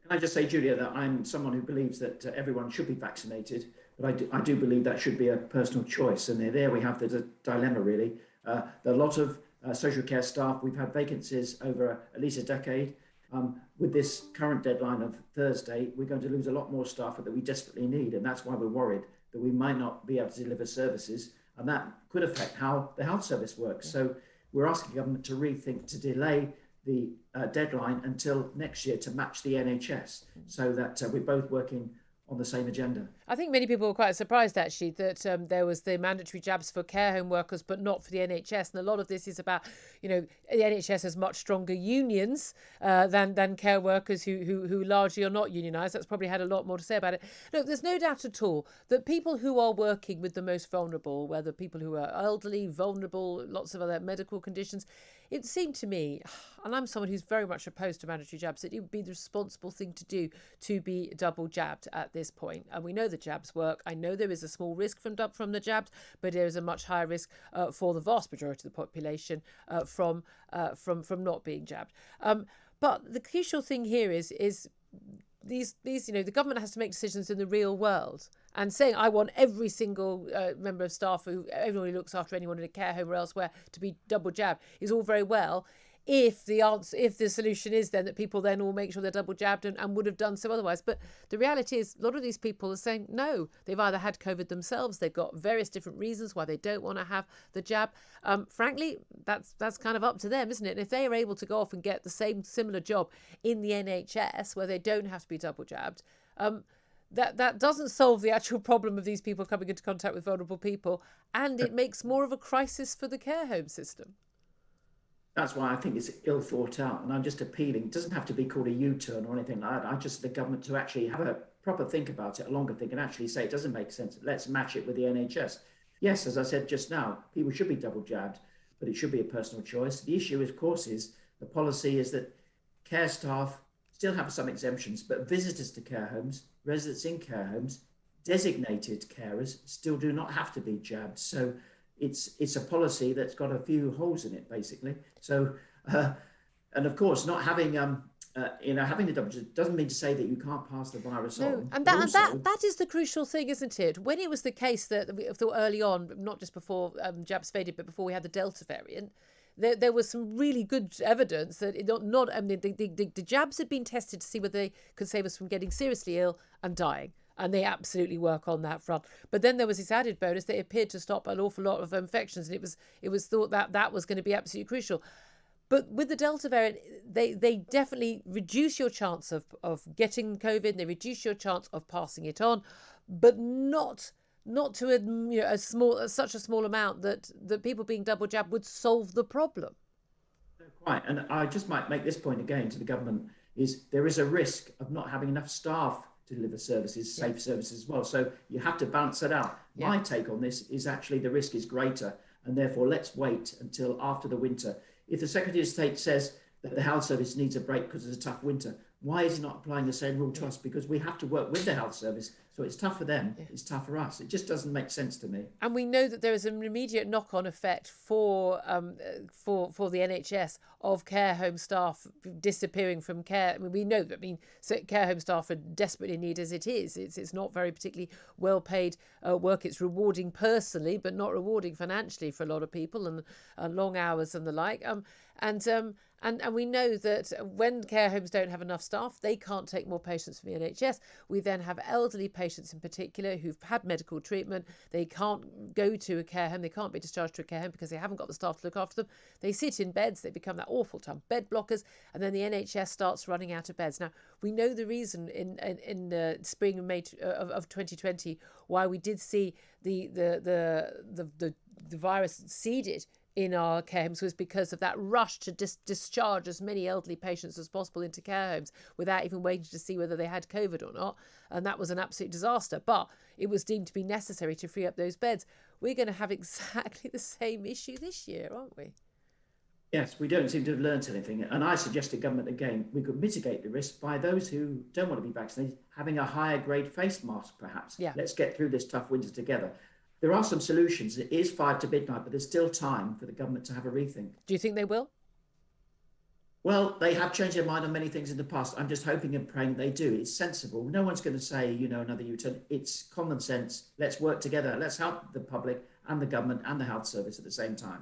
Can I just say, Julia, that I'm someone who believes that everyone should be vaccinated, but I do believe that should be a personal choice. And there we have the dilemma, really. There are a lot of social care staff. We've had vacancies over at least a decade. With this current deadline of Thursday, we're going to lose a lot more staff that we desperately need. And that's why we're worried that we might not be able to deliver services. And that could affect how the health service works. So we're asking government to rethink, to delay the deadline until next year to match the NHS, so that we're both working on the same agenda. I think many people were quite surprised actually that there was the mandatory jabs for care home workers, but not for the NHS. And a lot of this is about, the NHS has much stronger unions than care workers who largely are not unionised. That's probably had a lot more to say about it. Look, there's no doubt at all that people who are working with the most vulnerable, whether people who are elderly, vulnerable, lots of other medical conditions, it seemed to me, and I'm someone who's very much opposed to mandatory jabs, that it would be the responsible thing to do to be double jabbed at this point. And we know the jabs work. I know there is a small risk from the jabs, but there is a much higher risk for the vast majority of the population from not being jabbed. But the crucial thing here is these the government has to make decisions in the real world, and saying I want every single member of staff, everyone who looks after anyone in a care home or elsewhere, to be double jabbed is all very well if the solution is then that people then all make sure they're double jabbed and would have done so otherwise. But the reality is a lot of these people are saying no. They've either had COVID themselves, they've got various different reasons why they don't want to have the jab. Frankly, that's kind of up to them, isn't it? And if they are able to go off and get the same similar job in the NHS where they don't have to be double jabbed, that doesn't solve the actual problem of these people coming into contact with vulnerable people, and it makes more of a crisis for the care home system. That's why I think it's ill thought out. And I'm just appealing. It doesn't have to be called a U-turn or anything like that. I just the government to actually have a proper think about it, a longer think, and actually say it doesn't make sense. Let's match it with the NHS. Yes, as I said just now, people should be double jabbed, but it should be a personal choice. The issue, of course, is the policy is that care staff still have some exemptions, but visitors to care homes, residents in care homes, designated carers still do not have to be jabbed. So it's a policy that's got a few holes in it, basically. So, and of course, not having having the double jab doesn't mean to say that you can't pass the virus on. And that is the crucial thing, isn't it? When it was the case that we thought early on, not just before jabs faded, but before we had the Delta variant, there was some really good evidence that the jabs had been tested to see whether they could save us from getting seriously ill and dying. And they absolutely work on that front. But then there was this added bonus that appeared to stop an awful lot of infections, and it was thought that was going to be absolutely crucial. But with the Delta variant, they definitely reduce your chance of getting COVID. They reduce your chance of passing it on, but not to such a small amount that people being double jabbed would solve the problem. Quite. And I just might make this point again to the government: is there is a risk of not having enough staff to deliver services, safe services as well. So you have to balance that out. Yeah. My take on this is actually the risk is greater, and therefore let's wait until after the winter. If the Secretary of State says that the health service needs a break because it's a tough winter, why is he not applying the same rule to us? Because we have to work with the health service. So it's tough for them, it's tough for us. It just doesn't make sense to me. And we know that there is an immediate knock-on effect for the NHS of care home staff disappearing from care. I mean, we know that. So care home staff are desperately in need as it is. It's not very particularly well-paid work. It's rewarding personally, but not rewarding financially for a lot of people, and long hours and the like. And we know that when care homes don't have enough staff, they can't take more patients from the NHS. We then have elderly patients in particular who've had medical treatment. They can't go to a care home. They can't be discharged to a care home because they haven't got the staff to look after them. They sit in beds. They become that awful term, bed blockers. And then the NHS starts running out of beds. Now, we know the reason in the spring and May of 2020 why we did see the virus seeded in our care homes was because of that rush to discharge as many elderly patients as possible into care homes without even waiting to see whether they had COVID or not. And that was an absolute disaster. But it was deemed to be necessary to free up those beds. We're going to have exactly the same issue this year, aren't we? Yes, we don't seem to have learnt anything. And I suggest to government again, we could mitigate the risk by those who don't want to be vaccinated having a higher grade face mask, perhaps. Yeah. Let's get through this tough winter together. There are some solutions. It is 5 to midnight, but there's still time for the government to have a rethink. Do you think they will? Well, they have changed their mind on many things in the past. I'm just hoping and praying they do. It's sensible. No one's going to say, another U-turn. It's common sense. Let's work together. Let's help the public and the government and the health service at the same time.